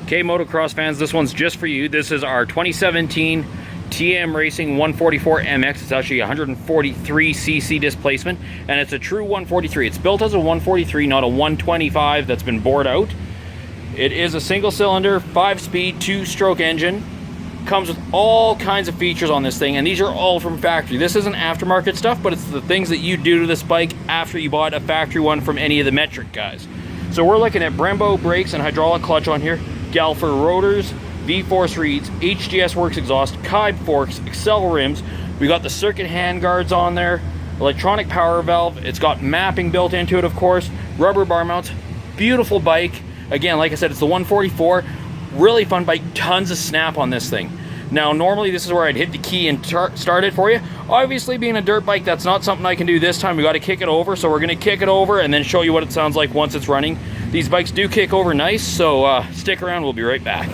Okay, motocross fans, this one's just for you. This is our 2017 TM Racing 144 MX. It's actually 143cc displacement, and it's a true 143. It's built as a 143, not a 125 that's been bored out. It is a single cylinder, 5-speed, 2-stroke engine. Comes with all kinds of features on this thing, and these are all from factory. This isn't aftermarket stuff, but it's the things that you do to this bike after you bought a factory one from any of the metric guys. So we're looking at Brembo brakes and hydraulic clutch on here, Galfert Rotors, V-Force reeds, HGS Work Exhaust, KYB Forks, Excel rims. We got the circuit handguards on there, electronic power valve. It's got mapping built into it, of course, rubber bar mounts. Beautiful bike. Again, like I said, it's the 144. Really fun bike, tons of snap on this thing. Now, normally this is where I'd hit the key and start it for you. Obviously, being a dirt bike, that's not something I can do this time. We got to kick it over, so we're going to kick it over and then show you what it sounds like once it's running. These bikes do kick over nice, so stick around. We'll be right back.